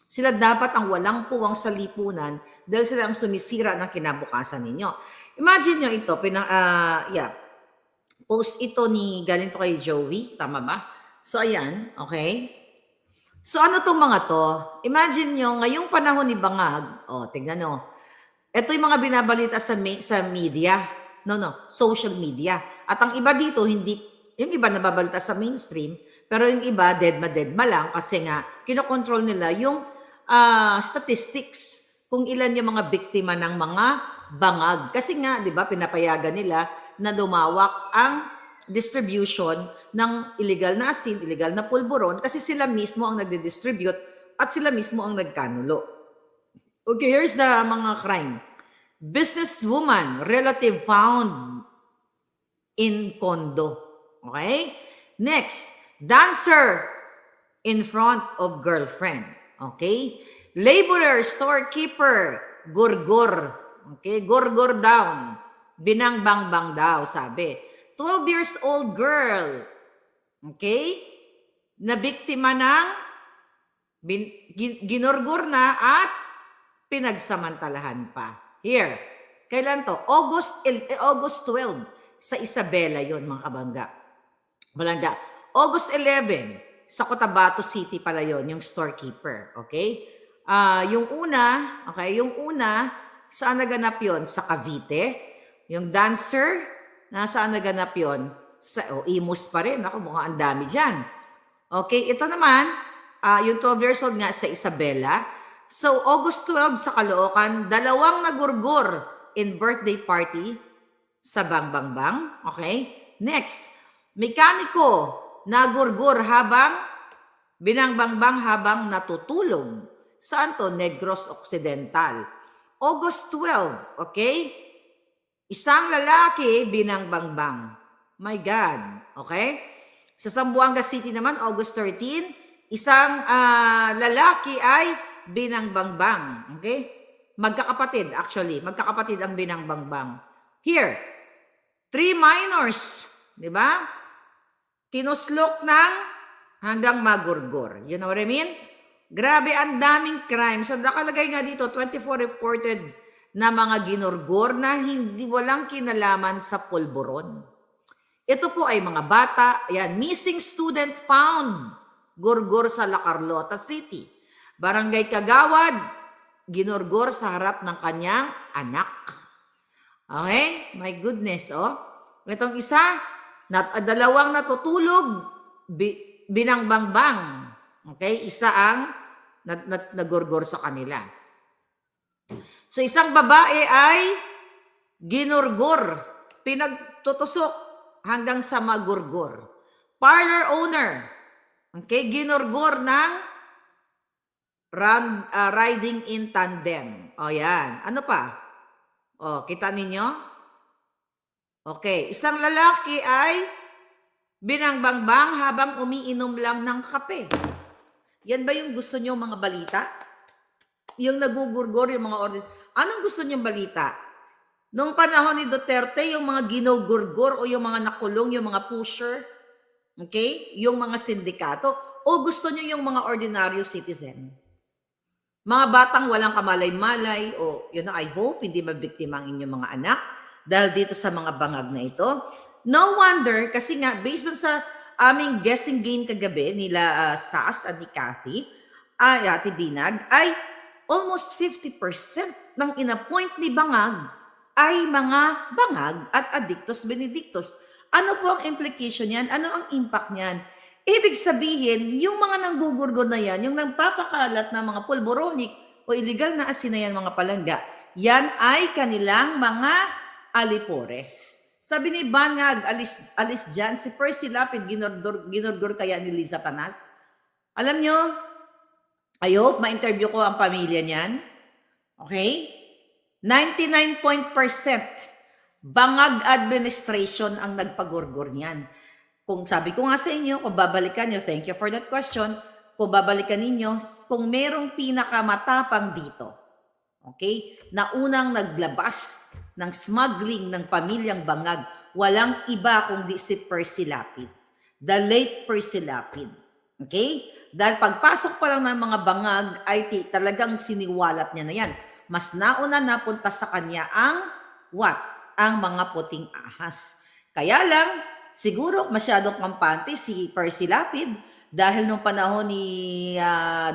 Sila dapat ang walang puwang sa lipunan dahil sila ang sumisira ng kinabukasan ninyo. Imagine nyo ito, post ito ni galing to kay Joey, tama ba? So ayan, okay? So ano tong mga to? Imagine nyo, ngayong panahon ni Bangag, tignan nyo, ito yung mga binabalita sa media, social media. At ang iba dito, hindi, yung iba nababalita sa mainstream, pero yung iba, deadma lang kasi nga, kinokontrol nila yung statistics kung ilan yung mga biktima ng mga bangag. Kasi nga, di ba, pinapayagan nila na lumawak ang distribution ng illegal na asin, illegal na pulburon, kasi sila mismo ang nagdi-distribute at sila mismo ang nagkanulo. Okay, here's the mga crime. Businesswoman, relative found in condo. Okay? Next, dancer in front of girlfriend. Okay? Laborer, storekeeper, gurgur. Okay? Gurgur down. Binang-bang-bang daw, sabi. 12 years old girl. Okay? Na biktima ng ginurgur na at pinagsamantalahan pa. Here. Kailan to? August 12 sa Isabela yon mga kabangga. Malanda. August 11 sa Cotabato City pala yon yung storekeeper. Okay? Yung una, saan naganap yon? Sa Cavite. Yung dancer, nasaan naganap yon? Sa Imus pa rin. Ako, mukhang ang dami dyan. Okay, ito naman, yung 12 years old nga sa Isabela. So, August 12 sa Caloocan, 2 nagurgur in birthday party sa Bangbang. Okay? Next, mekaniko nagurgur habang binangbangbang habang natutulog. Saan to? Negros Occidental. August 12, okay? Isang lalaki binangbangbang. My God. Okay? Sa Zamboanga City naman, August 13, isang lalaki ay binangbangbang. Okay? Magkakapatid, actually. Magkakapatid ang binangbangbang. Here, 3 minors. Di ba? Kinuslok ng hanggang magurgur. You know what I mean? Grabe, ang daming crime. So, nakalagay nga dito, 24 reported na mga ginurgur na walang kinalaman sa pulburon. Ito po ay mga bata. Ayan, missing student found. Gurgur sa La Carlota City. Barangay Kagawad, ginurgur sa harap ng kanyang anak. Okay? My goodness, oh. Itong isa, 2 natutulog, binangbangbang. Okay? Isa ang nagurgur sa kanila. So, isang babae ay ginurgur, pinagtutusok hanggang sa magurgur. Parlor owner, okay, ginurgur ng riding in tandem. O yan. Ano pa? O, kita ninyo? Okay. Isang lalaki ay binangbangbang habang umiinom lang ng kape. Yan ba yung gusto nyo mga balita? Yung nagugurgur, yung mga order. Anong gusto nyo balita? Noong panahon ni Duterte, yung mga ginugurgur o yung mga nakulong, yung mga pusher, okay? Yung mga sindikato, o gusto nyo yung mga ordinaryo citizen? Mga batang walang kamalay-malay, o I hope hindi mabiktima ang inyong mga anak dahil dito sa mga bangag na ito. No wonder, kasi nga, based on sa aming guessing game kagabi, nila Sas at ni Cathy, Ate Binag, ay almost 50% ng inappoint ni Bangag ay mga bangag at addictus benedictus. Ano po ang implication niyan? Ano ang impact niyan? Ibig sabihin, yung mga nanggugurgo na yan, yung nagpapakalat ng mga pulboronic o illegal na asin na yan, mga palangga, yan ay kanilang mga alipores. Sabi ni Bangag, alis dyan, si Percy Lapid, ginurgur kaya ni Liza Panas. Alam nyo, I hope ma-interview ko ang pamilya niyan. Okay? 99% Bangag administration ang nagpagurgur niyan. Kung sabi ko nga sa inyo, kung babalikan nyo, thank you for that question, kung babalikan ninyo, kung merong pinakamatapang dito, okay, na unang naglabas ng smuggling ng pamilyang Bangag, walang iba kundi si Percy Lapid, the late Percy Lapid. Okay? Dahil pagpasok pa lang ng mga bangag ay talagang siniwalat niya na yan. Mas nauna napunta sa kanya ang what? Ang mga puting ahas. Kaya lang, siguro masyadong kampante si Percy Lapid dahil nung panahon ni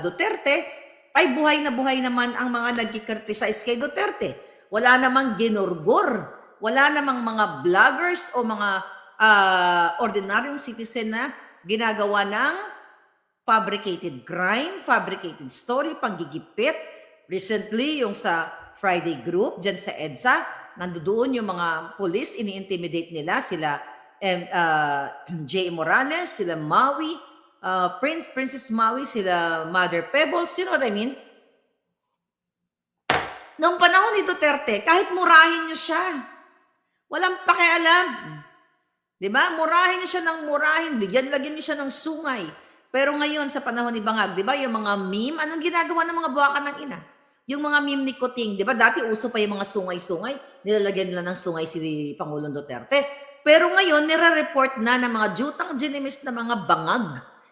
Duterte, ay buhay na buhay naman ang mga nagkikriticize kay Duterte. Wala namang ginurgur, wala namang mga vloggers o mga ordinaryong citizen na ginagawa ng fabricated crime, fabricated story, panggigipit. Recently, yung sa Friday group, dyan sa EDSA, nandoon yung mga police, ini-intimidate nila, sila J. Morales, sila Maui, Princess Maui, sila Mother Pebbles, you know what I mean? Noong panahon ni Duterte, kahit murahin nyo siya, walang pakialam. Diba? Murahin niyo siya ng murahin, lagyan niyo siya ng sungay. Pero ngayon, sa panahon ni Bangag, diba, yung mga meme, anong ginagawa ng mga buwaka ng ina? Yung mga meme ni Kuting, diba, dati uso pa yung mga sungay-sungay, nilalagyan nila ng sungay si Pangulong Duterte. Pero ngayon, nire-report na ng mga jutang genimis na mga bangag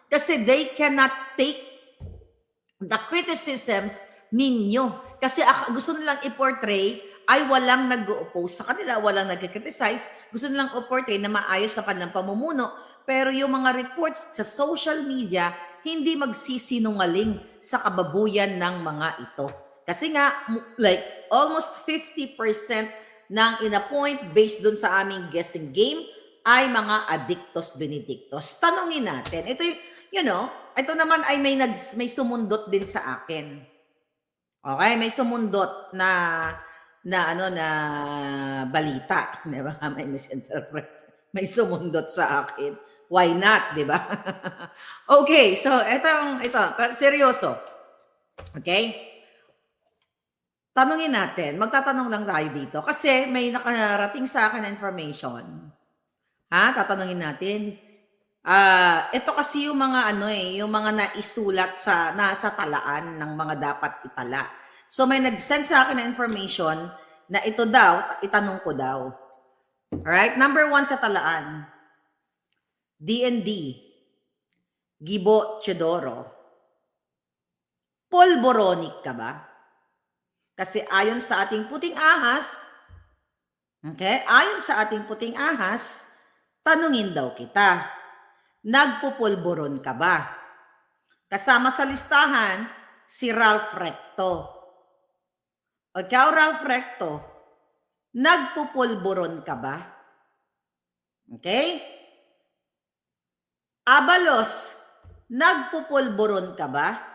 kasi they cannot take the criticisms ninyo. Kasi gusto nilang i-portray ay walang nag-oppose sa kanila, walang nag-criticize. Gusto nilang i-portray na maayos sa kanilang pamumuno. Pero yung mga reports sa social media, hindi magsisinungaling sa kababuyan ng mga ito. Kasi nga, like, almost 50% ng in-appoint based dun sa aming guessing game ay mga addictos benedictos. Tanungin natin. Ito ito naman ay may sumundot din sa akin. Okay, may sumundot na balita, 'di ba? May misinterpret. May sumundot sa akin. Why not, 'di ba? Okay, so ito, seryoso. Okay? Tanungin natin, magtatanong lang tayo dito kasi may nakarating sa akin na information. Tatanungin natin. Ito kasi yung mga yung mga naisulat nasa talaan ng mga dapat itala. So may nag-send sa akin na information na ito daw, itanong ko daw. Alright? Number 1 sa talaan. DND. Gibo Teodoro. Polboronic ka ba? Kasi ayon sa ating puting ahas, okay? Ayon sa ating puting ahas, tanungin daw kita. Nagpupulburon ka ba? Kasama sa listahan, si Ralph Recto. Ikaw, Ralph Recto, nagpupulburon ka ba? Okay? Abalos, nagpupulburon ka ba?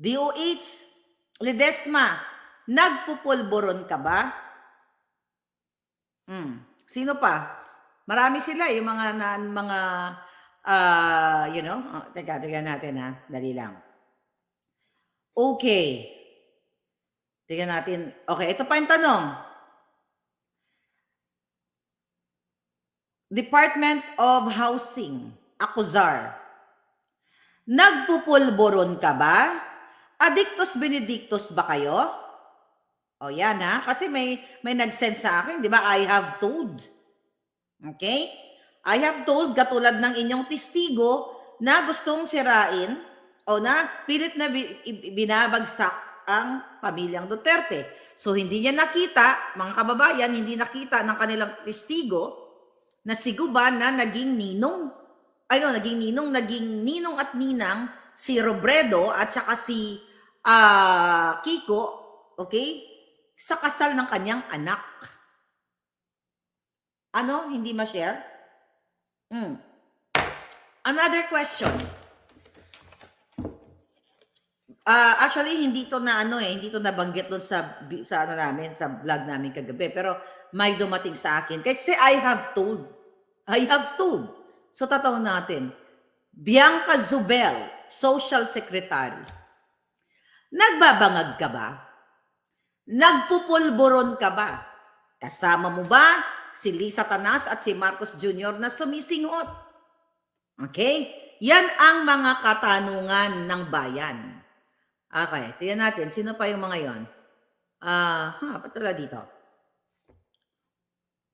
DOH, Ledesma, nagpupulburon ka ba? Sino pa? Marami sila, yung teka natin dali lang. Okay. Tingnan natin. Okay, ito pa yung tanong. Department of Housing, Acuzar. Nagpupulburon ka ba? Addictos benedictos ba kayo? O yan kasi may nag-send sa akin, di ba? I have told. Okay? I have told, katulad ng inyong testigo na gustong sirain o na pilit na binabagsak ang pamilyang Duterte. So hindi niya nakita, mga kababayan, hindi nakita ng kanilang testigo na si Guban na naging ninong at ninang si Robredo at saka si Kiko, okay? Sa kasal ng kanyang anak. Hindi ma-share? Another question. Actually, hindi to nabanggit doon sa vlog namin kagabi. Pero may dumating sa akin. Kasi I have told. So, tatawag natin. Bianca Zubel, Social Secretary. Nagbabangag ka ba? Nagpupulburon ka ba? Kasama mo ba si Lisa Tanas at si Marcos Jr. na sumisinghot? Okay? Yan ang mga katanungan ng bayan. Okay, tingnan natin. Sino pa yung mga yon? Patala dito.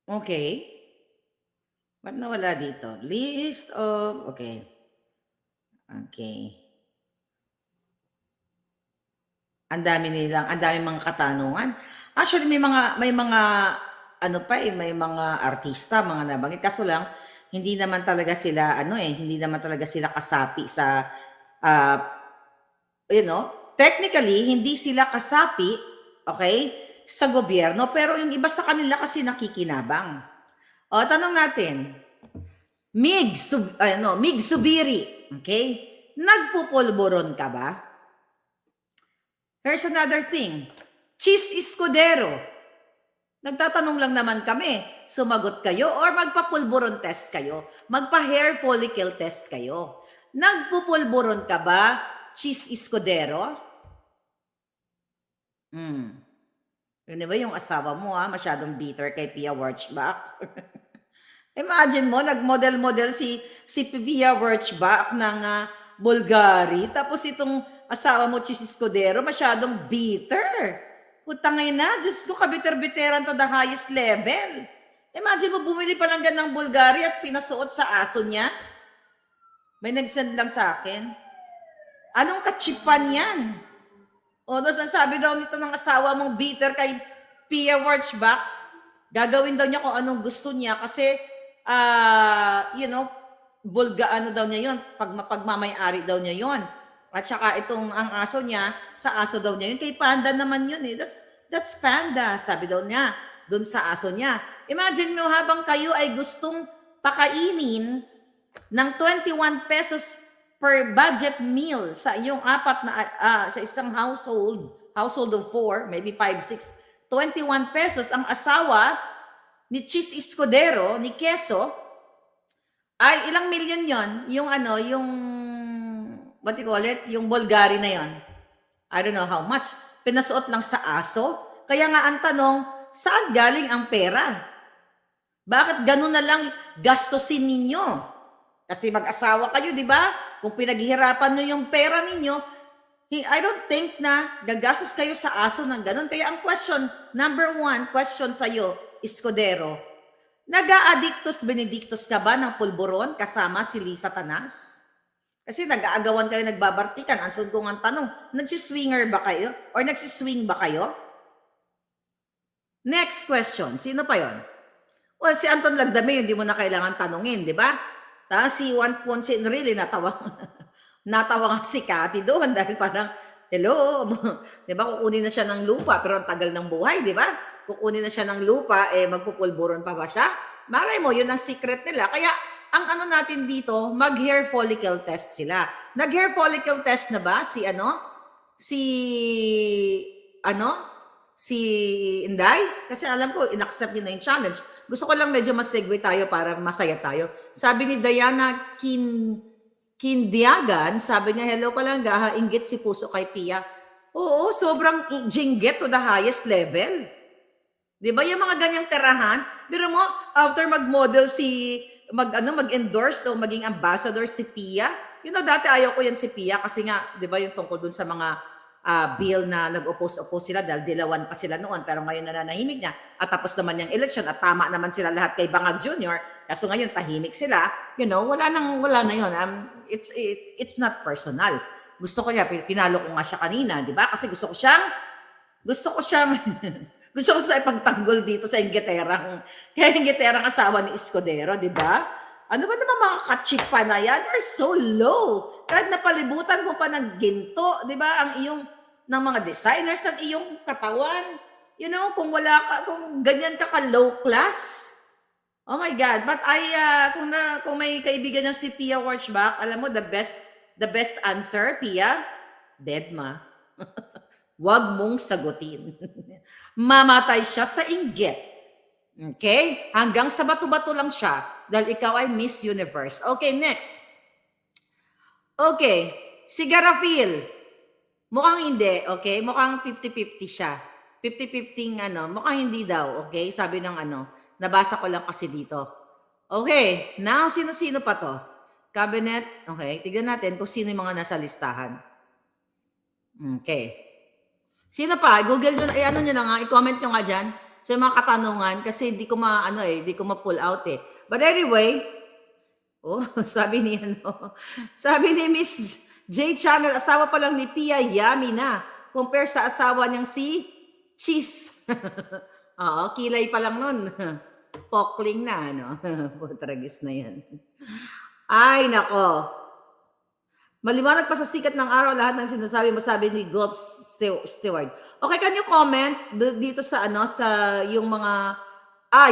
Okay. Ba't nawala dito? List of, okay. Okay. Ang dami mga katanungan. Actually, may mga, ano pa eh, may mga artista, mga nabanggit. Kaso lang, hindi naman talaga sila, hindi naman talaga sila kasapi sa, uh, technically, hindi sila kasapi, okay, sa gobyerno, pero yung iba sa kanila kasi nakikinabang. O, tanong natin, Mig Subiri, okay? Nagpupulburon ka ba? Here's another thing. Cheese Escudero. Nagtatanong lang naman kami. Sumagot kayo or magpapulburon test kayo? Magpa-hair follicle test kayo? Nagpupulburon ka ba, Cheese Escudero? Yun ba yung asawa mo masyadong bitter kay Pia Wurtzbach? Imagine mo, nag-model-model si Pia Wurtzbach ng Bulgari, tapos itong asawa mo, Cheese Escudero, masyadong bitter. Putangay na, Diyos ko, kabiter-biteran to the highest level. Imagine mo, bumili pa lang ng Bulgari at pinasuot sa aso niya. May nag-send lang sa akin. Anong kachipan yan? O, sabi daw nito ng asawa mong bitter kay Pia Wurtzbach, gagawin daw niya kung anong gusto niya kasi, daw niya yun, pagmamay-ari daw niya yun. At saka itong ang aso niya, sa aso daw niya yun. Kay Panda naman yun eh. That's Panda, sabi daw niya, dun sa aso niya. Imagine mo habang kayo ay gustong pakainin ng 21 pesos per budget meal sa iyong sa isang household of 4, maybe 5, 6, 21 pesos ang asawa ni Cheese Escudero, ni Queso, ay ilang million yon? Yung what you call it? Yung Bulgari na yon. I don't know how much. Pinasuot lang sa aso. Kaya nga ang tanong, saan galing ang pera? Bakit ganun na lang gastusin ninyo? Kasi mag-asawa kayo, di ba? Kung pinaghihirapan nyo yung pera ninyo, I don't think na gagastos kayo sa aso ng ganun. Kaya ang number 1 question sa'yo, Escudero, nag-a-addictus benedictus ka ba ng pulburon kasama si Lisa Tanas? Kasi nag-aagawan kayo, nagbabartikan. Ang sunod kong ang tanong, nagsiswinger ba kayo? Or nagsiswing ba kayo? Next question, sino pa yon? Well, si Anton Lagdame, hindi mo na kailangan tanungin, di ba? Tapos si Juan Ponce really natawa nga si Cathy doon dahil parang, hello, di ba, kukunin na siya ng lupa, pero ang tagal ng buhay, di ba? Kukunin na siya ng lupa, magpupulburon pa ba siya? Malay mo, yun ang secret nila. Kaya, ang natin dito, mag-hair follicle test sila. Nag-hair follicle test na ba si Inday? Kasi alam ko, in-accept niya na yung challenge. Gusto ko lang medyo mas-segue tayo para masaya tayo. Sabi ni Diana Kindiagan, sabi niya, hello palangga, inggit si puso kay Pia. Oo, sobrang jinggit to the highest level. Di ba yung mga ganyang terahan? Pero mo, after mag-model mag-endorse o maging ambassador si Pia, dati ayaw ko yan si Pia kasi nga, di ba yung tungkol dun sa mga bill na nag-oppose sila dahil dilawan pa sila noon, pero ngayon nananahimik niya at tapos naman yung election at tama naman sila lahat kay Bangag Jr. Kaso ngayon tahimik sila, wala na yun. It's not personal. Gusto ko niya, pinalo ko nga siya kanina, di ba? Kasi gusto ko siyang gusto ko siya ipagtanggol dito sa Inglaterra. Kaya Inglaterra asawa ni Escudero, di ba? Ano ba naman mga kachipa na yan? They're so low. Kahit napalibutan mo pa ng ginto, di ba? Ang iyong, ng mga designers, ang iyong katawan. Kung ganyan ka low class. Oh my God. But kung may kaibigan niya si Pia Wurtzbach, alam mo, the best answer, Pia, dead ma. Huwag mong sagutin. Mamatay siya sa inggit. Okay? Hanggang sa bato-bato lang siya dahil ikaw ay Miss Universe. Okay, next. Okay, si Garafil. Mukhang hindi, okay? Mukhang 50-50 siya. 50-50 mukhang hindi daw, okay? Sabi ng nabasa ko lang kasi dito. Okay, now sino-sino pa to? Cabinet, okay, tignan natin kung sino yung mga nasa listahan. Okay. Sino pa? Google nyo, nyo na nga, i-comment nyo nga dyan. sa mga katanungan kasi hindi ko hindi ko ma-pull out eh. But anyway, oh, sabi ni Miss J Channel, asawa pa lang ni Pia, yummy na. Compare sa asawa niyang si Cheese. Oo, kilay pa lang nun. Pokling na, ano? Putragis na yan. Ay, nako. Maliwanag pa sa sikat ng araw lahat ng sinasabi mo, sabi ni Golf Steward. Okay, can you comment dito sa sa yung mga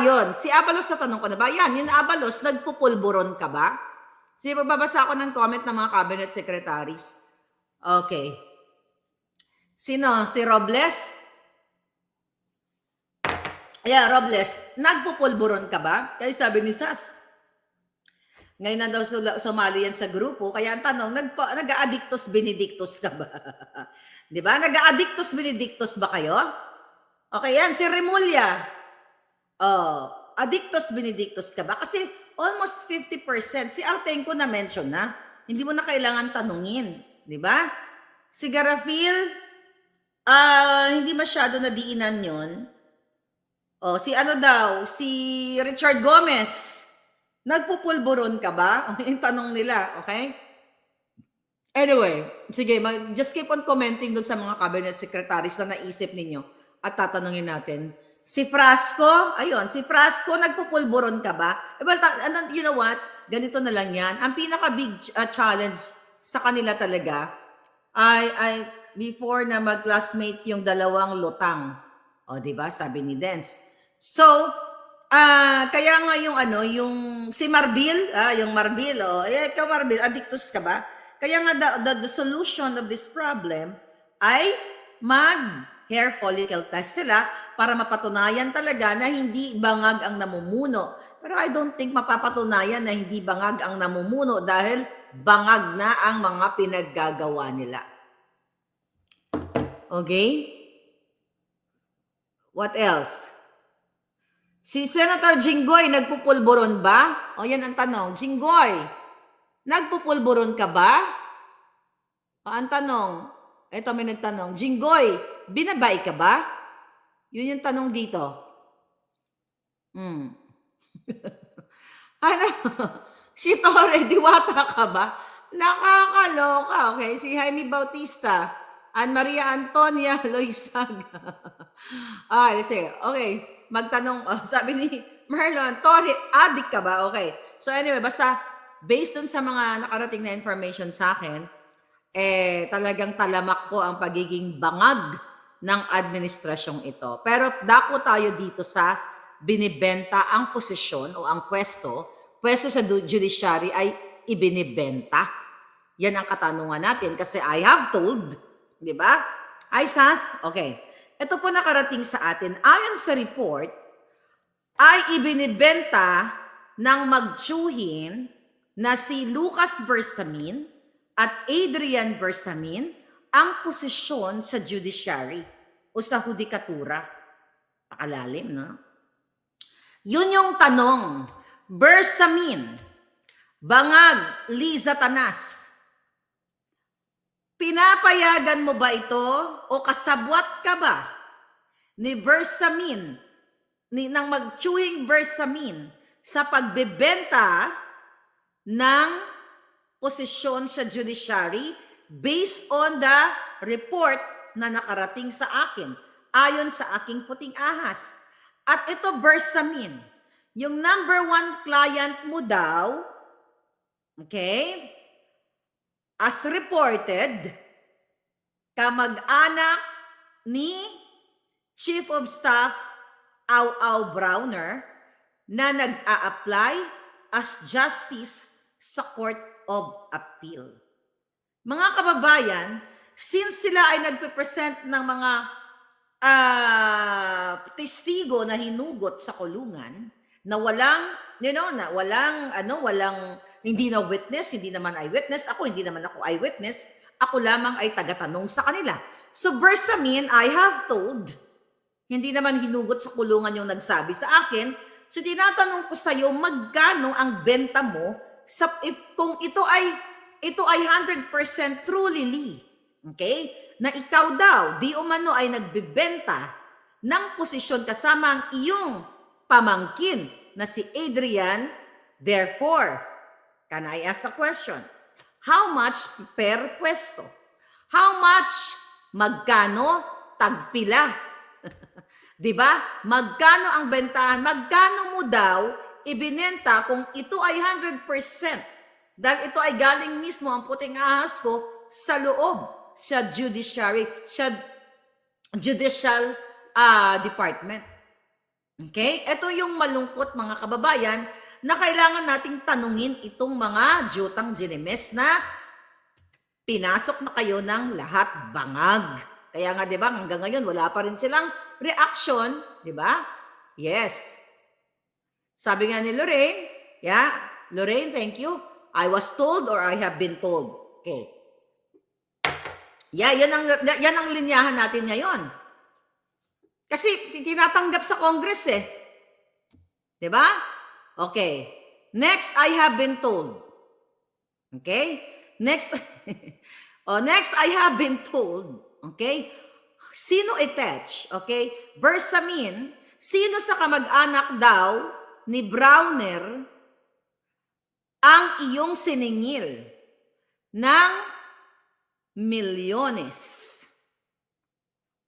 yun, si Abalos na tanong ko na ba? Yan, yung Abalos, nagpupulburon ka ba? Sige, magbabasa ako ng comment ng mga cabinet secretaries. Okay. Sino? Si Robles? Yeah, Robles, nagpupulburon ka ba? Kaya sabi ni Sas, ngayon na daw sumali yan sa grupo, kaya ang tanong, nag-addictus benedictus ka ba? Di ba? Nag-addictus benedictus ba kayo? Okay yan, si Remulla. Oh, addictus benedictus ka ba? Kasi almost 50%, si Altenco na mention na. Hindi mo na kailangan tanungin. Di ba? Si Garafil, hindi masyado nadiinan yun. Oh, si si Richard Gomez, nagpupulburon ka ba? Yung tanong nila, okay? Anyway, sige, just keep on commenting dun sa mga cabinet secretaries na naisip ninyo at tatanungin natin. Si Frasco, ayun, si Frasco, nagpupulburon ka ba? Well, you know what? Ganito na lang yan. Ang pinaka-big challenge sa kanila talaga ay before na mag-classmate yung dalawang lutang. O, di ba? Sabi ni Dance. So, kaya nga yung si Marbil, yung Marbil, ikaw Marbil, addictus ka ba? Kaya nga the solution of this problem ay mag-hair follicle test sila para mapatunayan talaga na hindi bangag ang namumuno. Pero I don't think mapapatunayan na hindi bangag ang namumuno dahil bangag na ang mga pinaggagawa nila. Okay? What else? Si Senator Jinggoy, nagpupulburon ba? O yan ang tanong. Jinggoy, nagpupulburon ka ba? O ang tanong, ito may nagtanong, Jinggoy, binabay ka ba? Yun yung tanong dito. Ano? Si Torre, diwata ka ba? Nakakaloka. Okay, si Jaime Bautista, Ann Maria Antonia Loisaga. Let's see. Okay. Magtanong, sabi ni Marlon, Tori, addict ka ba? Okay. So anyway, basta based dun sa mga nakarating na information sa akin, talagang talamak po ang pagiging bangag ng administrasyong ito. Pero dako tayo dito sa binibenta ang posisyon o ang pwesto sa judiciary ay ibinibenta. Yan ang katanungan natin kasi I have told, di ba? Ay, Sas? Okay. Ito po nakarating sa atin. Ayon sa report, ay ibinibenta ng magtsuhin na si Lucas Bersamin at Adrian Bersamin ang posisyon sa judiciary o sa hudikatura. Pakalalim, no? Yun yung tanong. Bersamin, bangag, Liza Tanas, pinapayagan mo ba ito o kasabwat ka ba ni Bersamin, ng magtsuhing Bersamin sa pagbebenta ng posisyon sa judiciary based on the report na nakarating sa akin ayon sa aking puting ahas. At ito Bersamin, yung number 1 client mo daw, okay, as reported, kamag-anak ni Chief of Staff Au Browner na nag-a-apply as justice sa Court of Appeal. Mga kababayan, since sila ay nagpe-present ng mga testigo na hinugot sa kulungan na walang hindi na witness, hindi naman eyewitness, hindi naman ako eyewitness, ako lamang ay tagatanong sa kanila. So Bersamin, I have told, hindi naman hinugot sa kulungan yung nagsabi sa akin, so tinatanong ko sa iyo, magkano ang benta mo kung ito ay 100% truly, okay? Na ikaw daw, di umano ay nagbebenta ng posisyon kasama ang iyong pamangkin na si Adrian. Therefore, can I ask a question? How much per pwesto? How much? Magkano? Tagpila. Diba? Magkano ang bentahan? Magkano mo daw ibinenta kung ito ay 100%? Dahil ito ay galing mismo ang puting ahas ko sa loob sa judicial department. Okay? Ito yung malungkot mga kababayan na kailangan nating tanungin itong mga Jutang Ginemes na pinasok na kayo ng lahat bangag. Kaya nga 'di ba hanggang ngayon wala pa rin silang reaction, 'di ba? Yes. Sabi nga ni Lorraine, Lorraine, thank you. I was told or I have been told. Okay. Yan ang linyahan natin ngayon. Kasi tinatanggap sa Congress eh. 'Di ba? Okay. Next, I have been told. Okay? Next, next I have been told. Okay? Sino attach? Okay? Bersamin, sino sa kamag-anak daw ni Browner ang iyong siningil ng milyones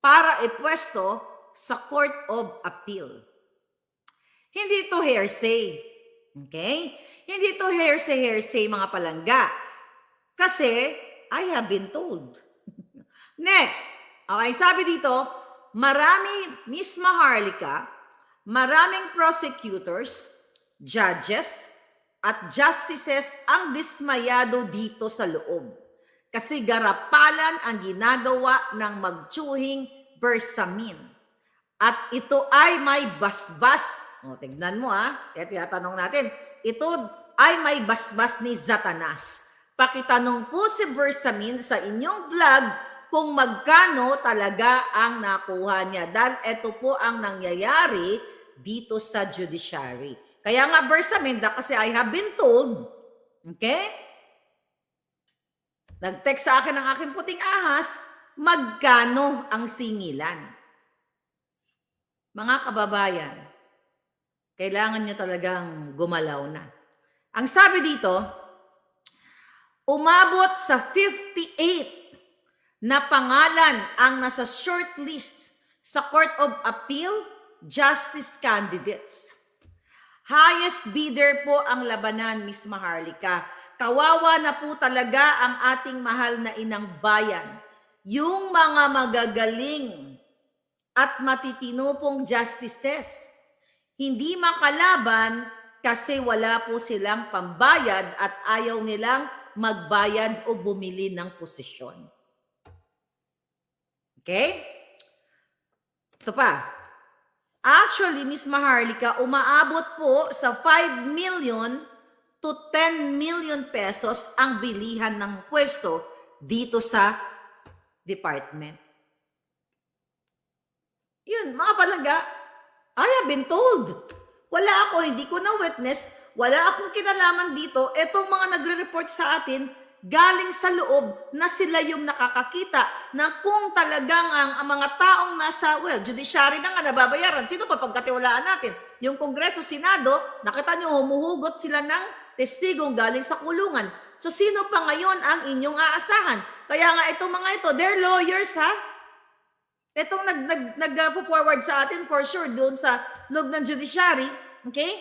para ipwesto sa Court of Appeal? Hindi ito hearsay. Okay? Hindi ito hearsay mga palangga. Kasi, I have been told. Next, okay, sabi dito, Miss Maharlika, maraming prosecutors, judges, at justices ang dismayado dito sa loob. Kasi garapalan ang ginagawa ng magtsuhing Bersamin. At ito ay may basbas. Tignan mo kaya tinatanong natin, ito ay may basbas ni Satanas. Pakitanong po si Bersamin sa inyong vlog kung magkano talaga ang nakuha niya. Dahil ito po ang nangyayari dito sa judiciary. Kaya nga Bersamin, kasi I have been told, okay? Nag-text sa akin ang aking puting ahas, magkano ang singilan? Mga kababayan, kailangan nyo talagang gumalaw na. Ang sabi dito, umabot sa 58 na pangalan ang nasa shortlist sa Court of Appeal Justice candidates. Highest bidder po ang labanan, Miss Maharlika. Kawawa na po talaga ang ating mahal na inang bayan. Yung mga magagaling at matitino pong justices, hindi makalaban kasi wala po silang pambayad at ayaw nilang magbayad o bumili ng posisyon. Okay? Ito pa. Actually, Miss Maharlika, umaabot po sa 5 million to 10 million pesos ang bilihan ng pwesto dito sa department. Yun, mga palangga, I have been told. Wala ako, hindi ko na-witness, wala akong kinalaman dito. Etong mga nagre-report sa atin, galing sa loob na sila yung nakakakita na kung talagang ang mga taong nasa, judiciary na nga nababayaran, sino pa pagkatiwalaan natin? Yung Kongreso, Senado, nakita nyo, humuhugot sila ng testigong galing sa kulungan. So, sino pa ngayon ang inyong aasahan? Kaya nga itong mga ito, they're lawyers Itong nag-forward sa atin for sure doon sa loob ng judiciary, okay?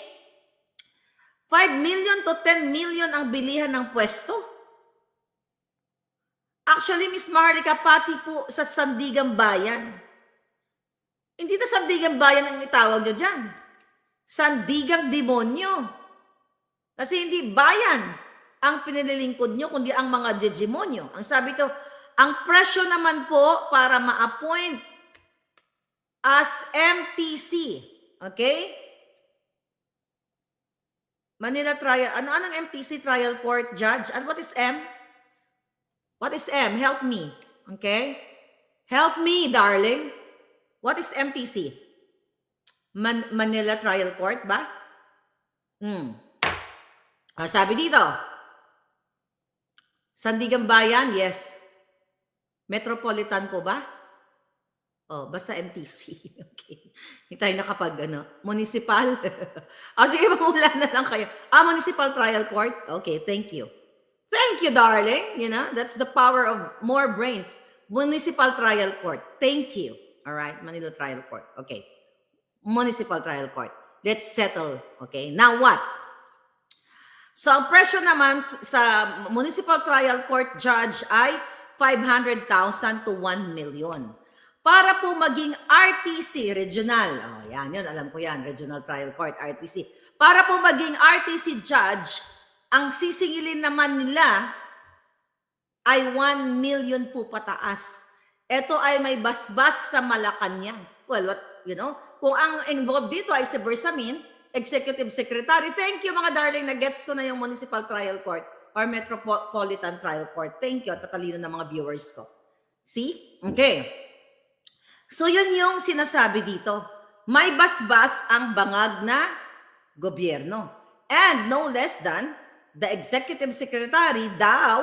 5 million to 10 million ang bilihan ng pwesto. Actually, Miss Maharlika, pati po sa Sandigang Bayan. Hindi na Sandigang Bayan ang itawag nyo dyan. Sandigang Demonyo. Kasi hindi bayan ang pinililingkod nyo, kundi ang mga demonyo. Ang sabi ko, ang presyo naman po para ma-appoint as MTC, okay? Manila Trial, anong MTC Trial Court Judge? And what is M? What is M? Help me, okay? Help me, darling. What is MTC? Manila Trial Court ba? Sabi dito, Sandigang Bayan, yes. Metropolitan po ba? Oh, basta MTC. Okay. Hindi tayo nakapag-ano, municipal. Sige, mamula na lang kayo. Municipal Trial Court? Okay, thank you. Thank you, darling. You know, that's the power of more brains. Municipal Trial Court. Thank you. All right, Manila Trial Court. Okay. Municipal Trial Court. Let's settle. Okay, now what? So, ang presyo naman sa Municipal Trial Court judge ay 500,000 to 1 million. Para po maging RTC, regional. Yan, yun, alam ko yan, Regional Trial Court, RTC. Para po maging RTC judge, ang sisingilin naman nila ay 1 million po pataas. Ito ay may basbas sa Malacanang. Well, kung ang involved dito ay si Bersamin, Executive Secretary, thank you mga darling, na-gets ko na yung Municipal Trial Court or Metropolitan Trial Court. Thank you, tatalino ng mga viewers ko. See? Okay. So yun yung sinasabi dito. May basbas ang bangag na gobyerno. And no less than the Executive Secretary daw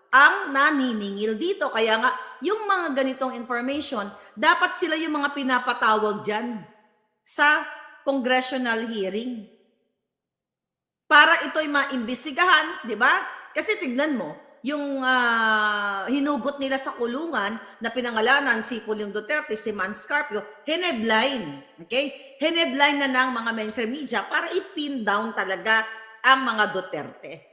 ang naniningil dito. Kaya nga, yung mga ganitong information, dapat sila yung mga pinapatawag dyan sa congressional hearing. Para ito'y maimbestigahan, di ba? Kasi tignan mo, yung hinugot nila sa kulungan na pinangalanan si Pulong Duterte, si Man Scarpio, headline. Okay? Headline na ng mga mainstream media para i-pin down talaga ang mga Duterte.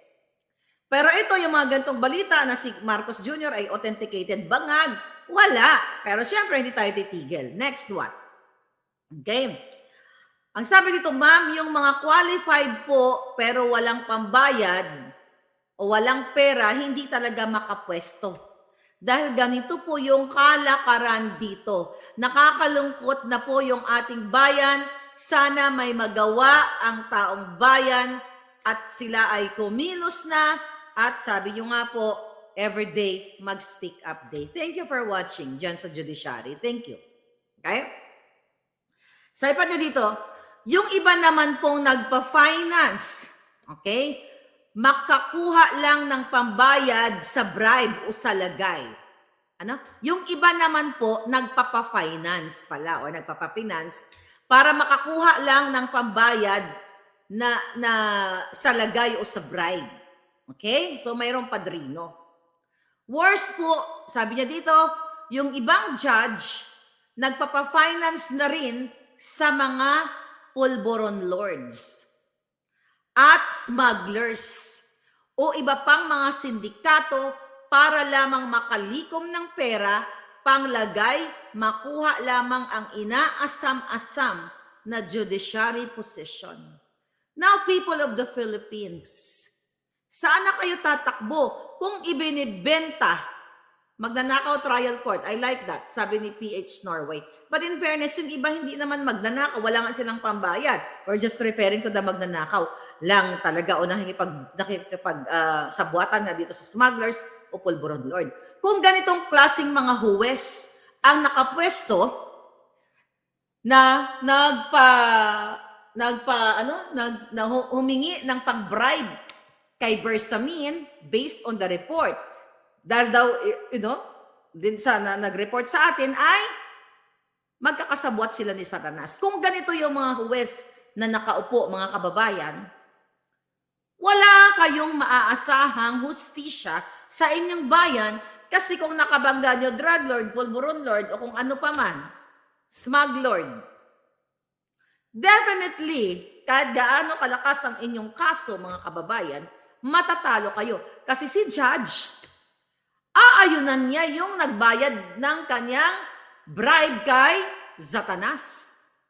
Pero ito yung mga gantong balita na si Marcos Jr. ay authenticated bangag. Wala. Pero syempre hindi tayo titigil. Next one. Okay. Ang sabi dito, ma'am, yung mga qualified po pero walang pambayad o walang pera, hindi talaga makapwesto. Dahil ganito po yung kalakaran dito. Nakakalungkot na po yung ating bayan. Sana may magawa ang taong bayan at sila ay kumilos na. At sabi nyo nga po, everyday mag-speak up day. Thank you for watching dyan sa Judiciary. Thank you. Okay? Sabi pa nyo dito, yung iba naman pong nagpa-finance, okay, makakuha lang ng pambayad sa bribe o sa lagay. Ano? Yung iba naman po, nagpapa-finance pala o nagpapa-finance para makakuha lang ng pambayad na sa lagay o sa bribe. Okay? So, mayroong padrino. Worse po, sabi niya dito, yung ibang judge, nagpapa-finance na rin sa mga pulboron lords at smugglers o iba pang mga sindikato para lamang makalikom ng pera, panglagay, makuha lamang ang inaasam-asam na judiciary position. Now, people of the Philippines, saan na kayo tatakbo kung ibinibenta? Magnanakaw trial court. I like that. Sabi ni PH Norway. But in fairness, yung iba hindi naman magnanakaw. Wala nga silang pambayad. We're just referring to the magnanakaw lang talaga o nakikipag-sabuatan na dito sa smugglers o pulburon lord. Kung ganitong klaseng mga huwes ang nakapwesto na humingi ng pag-bribe kay Bersamin based on the report. Dahil daw, din sana nag-report sa atin ay magkakasabwat sila ni Satanas. Kung ganito yung mga huwes na nakaupo, mga kababayan, wala kayong maaasahang hustisya sa inyong bayan kasi kung nakabangga nyo, drug lord, pulburon lord, o kung ano pa man, smug lord, definitely, kahit gaano kalakas ang inyong kaso, mga kababayan, matatalo kayo. Kasi si judge, aayunan niya yung nagbayad ng kanyang bribe kay Satanas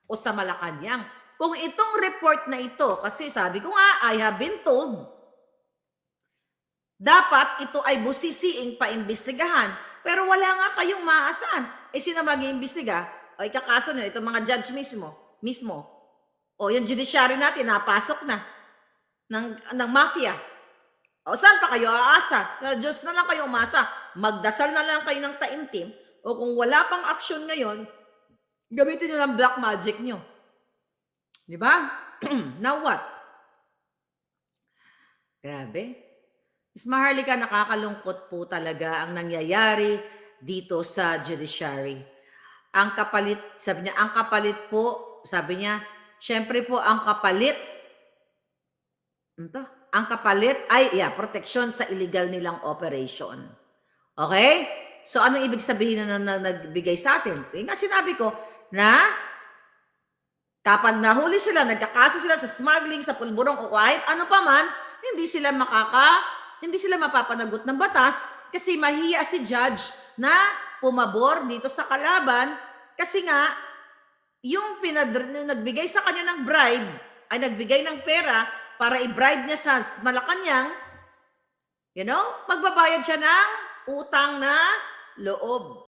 o sa Malacanang. Kung itong report na ito, kasi sabi ko nga, I have been told, dapat ito ay busisiing paimbestigahan. Pero wala nga kayong maasahan. Sino mag-iimbestiga? O ikakaso nyo, itong mga judge mismo. O yung judiciary natin, napasok na ng mafia. O saan pa kayo aasa? Sa Diyos na lang kayo umasa. Magdasal na lang kayo ng taimtim. O kung wala pang aksyon ngayon, gamitin nyo lang black magic nyo. Di ba? Now what? Grabe. Miss Maharlika, nakakalungkot po talaga ang nangyayari dito sa judiciary. ang kapalit, sabi niya, ang kapalit po, sabi niya, syempre po ang kapalit, ang kapalit ay, proteksyon sa illegal nilang operation. Okay? So, anong ibig sabihin na nagbigay sa atin? Nga sinabi ko na kapag nahuli sila, nagkakaso sila sa smuggling, sa pulburong o kahit ano pa man, hindi sila mapapanagot ng batas kasi mahiya si judge na pumabor dito sa kalaban kasi nga, yung nagbigay sa kanya ng bribe, ay nagbigay ng pera para i-bribe niya sa Malacanang, magbabayad siya ng utang na loob.